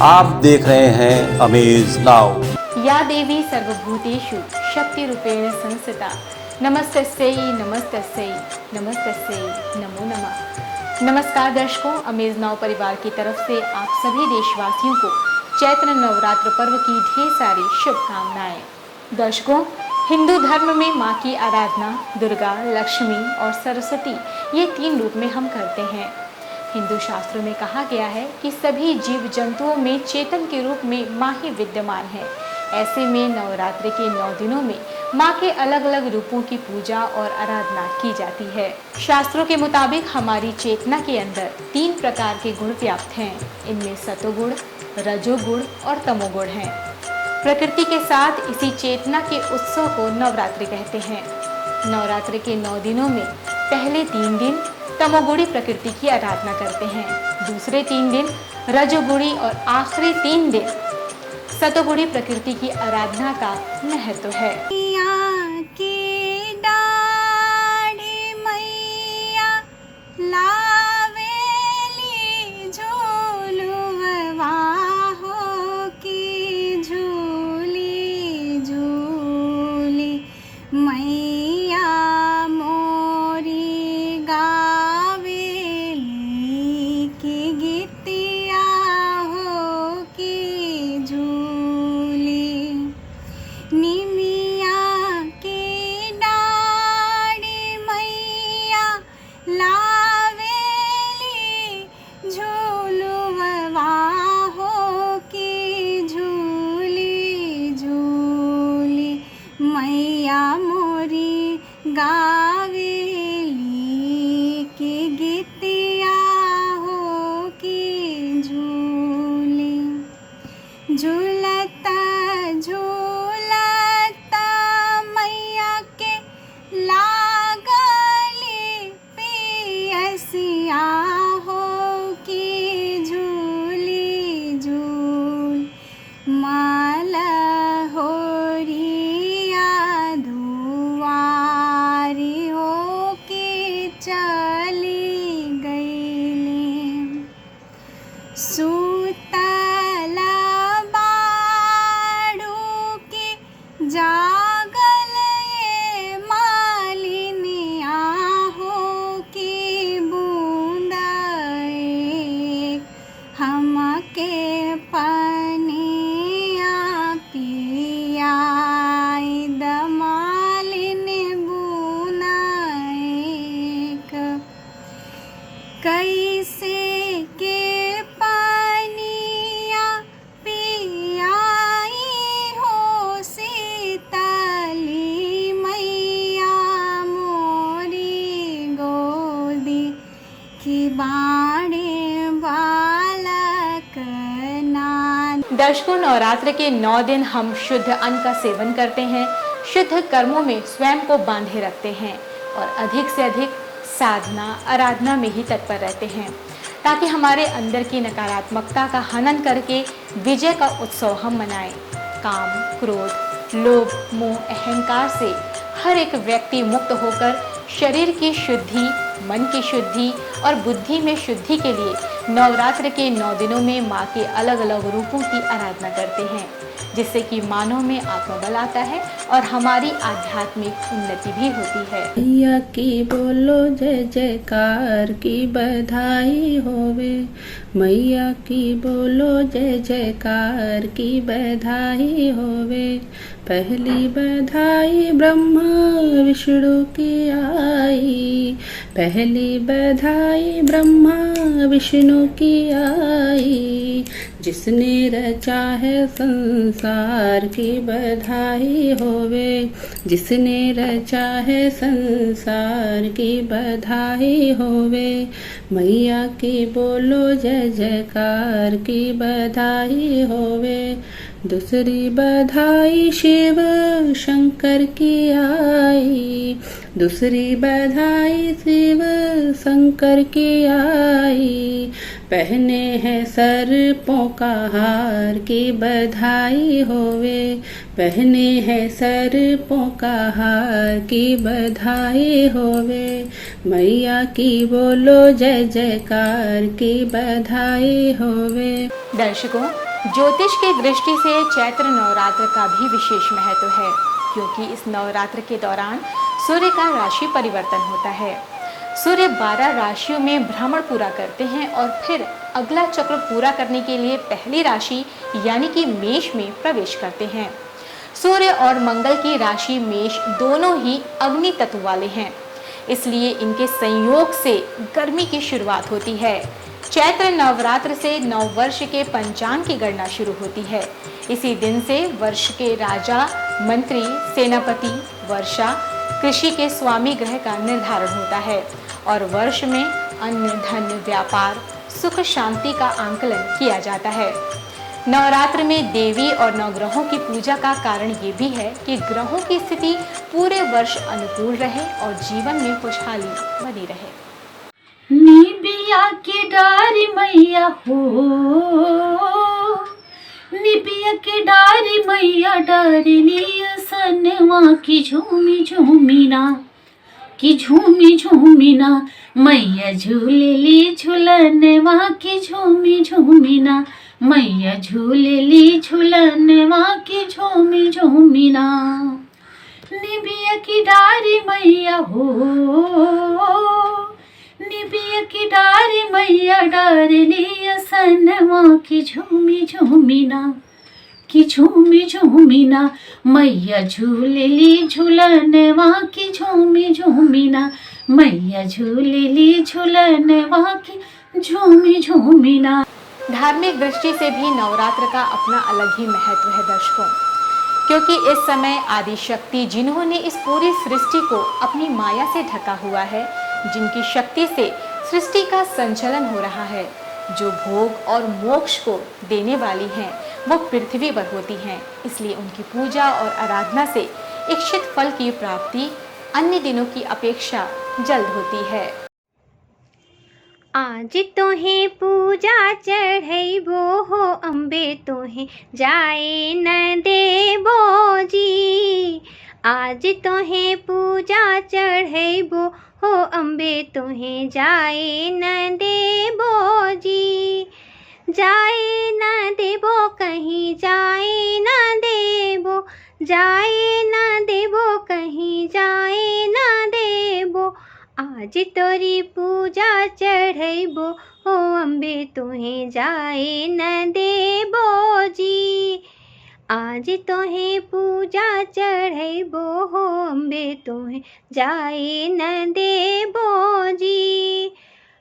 आप देख रहे हैं अमेज नाउ। या देवी सर्वभूतेषु शक्तिरूपेण संस्थिता नमस्तस्यै नमस्तस्यै नमस्तस्यै नमो नमः। नमस्कार दर्शकों, अमेज नाउ परिवार की तरफ से आप सभी देशवासियों को चैत्र नवरात्र पर्व की ढेर सारी शुभकामनाएं। दर्शकों, हिंदू धर्म में माँ की आराधना दुर्गा, लक्ष्मी और सरस्वती ये 3 रूप में हम करते हैं। हिंदू शास्त्रों में कहा गया है कि सभी जीव जंतुओं में चेतन के रूप में माँ ही विद्यमान है। ऐसे में नवरात्रि के 9 दिनों में माँ के अलग अलग रूपों की पूजा और आराधना की जाती है। शास्त्रों के मुताबिक हमारी चेतना के अंदर 3 प्रकार के गुण व्याप्त हैं। इनमें सतोगुण, रजोगुण और तमोगुण हैं। प्रकृति के साथ इसी चेतना के उत्सव को नवरात्रि कहते हैं। नवरात्रि के 9 दिनों में पहले 3 दिन तमोगुणी प्रकृति की आराधना करते हैं, दूसरे 3 दिन रजोगुणी और आखिरी 3 दिन सतोगुणी प्रकृति की आराधना का महत्व है। दर्शकों, नवरात्र के 9 दिन हम शुद्ध अन्न का सेवन करते हैं, शुद्ध कर्मों में स्वयं को बांधे रखते हैं और अधिक से अधिक साधना आराधना में ही तत्पर रहते हैं, ताकि हमारे अंदर की नकारात्मकता का हनन करके विजय का उत्सव हम मनाएं। काम, क्रोध, लोभ, मोह, अहंकार से हर एक व्यक्ति मुक्त होकर शरीर की शुद्धि, मन की शुद्धि और बुद्धि में शुद्धि के लिए नवरात्र के 9 दिनों में माँ के अलग अलग रूपों की आराधना करते हैं, जिससे कि मानव में आत्मबल आता है और हमारी आध्यात्मिक उन्नति भी होती है। मैया की बोलो जय जयकार की बधाई होवे, मैया की बोलो जय जयकार की बधाई होवे। पहली बधाई ब्रह्मा विष्णु की आई, पहली बधाई ब्रह्मा विष्णु की आई। जिसने रचा है संसार की बधाई होवे, जिसने रचा है संसार की बधाई होवे। मैया की बोलो जय जयकार की बधाई होवे। दूसरी बधाई शिव शंकर की आई, दूसरी बधाई शिव शंकर की आई। पहने हैं सर्पों का हार की बधाई होवे, पहने हैं सर्पों का हार की बधाई होवे, मैया की बोलो जय जयकार की बधाई होवे। दर्शकों, ज्योतिष की दृष्टि से चैत्र नवरात्र का भी विशेष महत्व है, क्योंकि इस नवरात्र के दौरान सूर्य का राशि परिवर्तन होता है। सूर्य 12 राशियों में भ्रमण पूरा करते हैं और फिर अगला चक्र पूरा करने के लिए पहली राशि यानी कि मेष में प्रवेश करते हैं। सूर्य और मंगल की राशि मेष दोनों ही अग्नि तत्व वाले हैं, इसलिए इनके संयोग से गर्मी की शुरुआत होती है। चैत्र नवरात्र से नव वर्ष के पंचांग की गणना शुरू होती है। इसी दिन से वर्ष के राजा, मंत्री, सेनापति, वर्षा, कृषि के स्वामी ग्रह का निर्धारण होता है और वर्ष में अन्न, धन, व्यापार, सुख, शांति का आंकलन किया जाता है। नवरात्र में देवी और नवग्रहों की पूजा का कारण ये भी है कि ग्रहों की स्थिति पूरे वर्ष अनुकूल रहे और जीवन में खुशहाली बनी रहे। निबिया की डारी मैया हो, निबिया की डारी मैया डारनी सनवा की झूमी झूमीना, की झूमी झूमीना, मैया झूलेली झूलनवा की झूमी झूमीना, मैया झूलेली झूलनवा की झूमी झूमीना। निबिया की डारी मैया हो, निबिया की डारी मैया डारली सनवा की झूमी झूमीना, की झूमी झूमीना, मैया झूलेली झूलनवा की झूमी झूमीना, मैया झूलेली झूलनवा की झूमी झूमीना। धार्मिक दृष्टि से भी नवरात्र का अपना अलग ही महत्व है दर्शकों, क्योंकि इस समय आदि शक्ति जिन्होंने इस पूरी सृष्टि को अपनी माया से ढका हुआ है, जिनकी शक्ति से सृष्टि का संचलन हो रहा है, जो भोग और मोक्ष को देने वाली हैं, वो पृथ्वी पर होती हैं। इसलिए उनकी पूजा और आराधना से इच्छित फल की प्राप्ति अन्य दिनों की अपेक्षा जल्द होती है। आज तोहे पूजा चढ़ैबो हो अम्बे, तोहे जाए न देबो जी। आज तोहे पूजा चढ़ैबो हो अम्बे, तोहे जाए न देबो जी। जाए न देबो कहीं, जाए न देबो, जाए न देबो कहीं, जाए न देबो। आज तोरी पूजा चढ़ैबो हो अम्बे, तोहे जाए न देबो जी। आज तोहे पूजा चढ़ैबो हो अम्बे, तोहे जाए न देबो जी।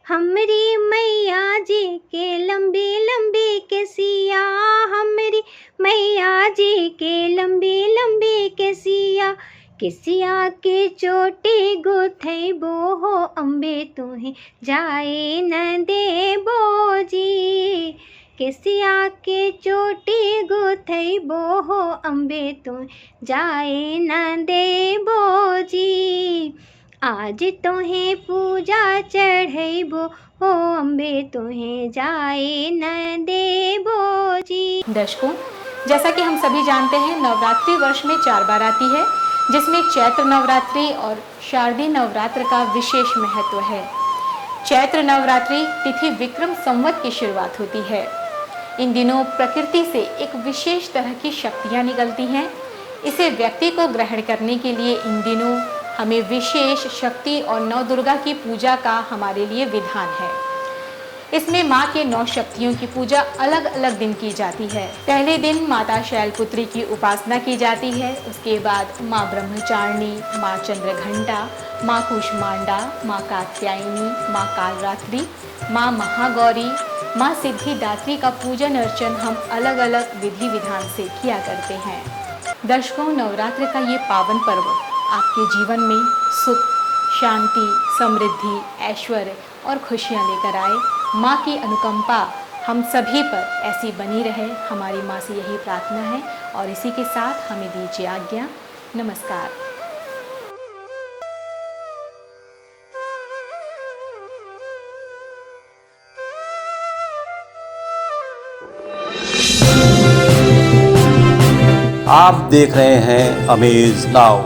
हमरी मैया जी के लंबी लंबी केसिया, हमरी मैया जी के लंबी लंबी केसिया, केसिया के चोटी गुथैबो हो अम्बे, तोहे जाए न देबो जी। केसिया के चोटी गुथैबो हो अम्बे, तोहे जाए न देबो जी। आज तोहे पूजा चढ़ैबो हो अम्बे, तोहे जाए न देबो जी। दर्शकों, जैसा कि हम सभी जानते हैं, नवरात्रि वर्ष में 4 बार आती है, जिसमें चैत्र नवरात्रि और शारदीय नवरात्र का विशेष महत्व है। चैत्र नवरात्रि तिथि विक्रम संवत की शुरुआत होती है। इन दिनों प्रकृति से एक विशेष तरह की शक्तियाँ निकलती हैं। इसे व्यक्ति को ग्रहण करने के लिए इन दिनों हमें विशेष शक्ति और नौ दुर्गा की पूजा का हमारे लिए विधान है। इसमें माँ के 9 शक्तियों की पूजा अलग अलग दिन की जाती है। पहले दिन माता शैलपुत्री की उपासना की जाती है। उसके बाद माँ ब्रह्मचारिणी, माँ चंद्रघंटा, माँ कूष्मांडा, माँ कात्यायनी, माँ कालरात्रि, माँ महागौरी, माँ सिद्धिदात्री का पूजन अर्चन हम अलग अलग विधि विधान से किया करते हैं। दर्शकों, नवरात्र का ये पावन पर्व आपके जीवन में सुख, शांति, समृद्धि, ऐश्वर्य और खुशियाँ लेकर आए। माँ की अनुकंपा हम सभी पर ऐसी बनी रहे, हमारी माँ से यही प्रार्थना है। और इसी के साथ हमें दीजिए आज्ञा। नमस्कार। आप देख रहे हैं अमेज नाउ।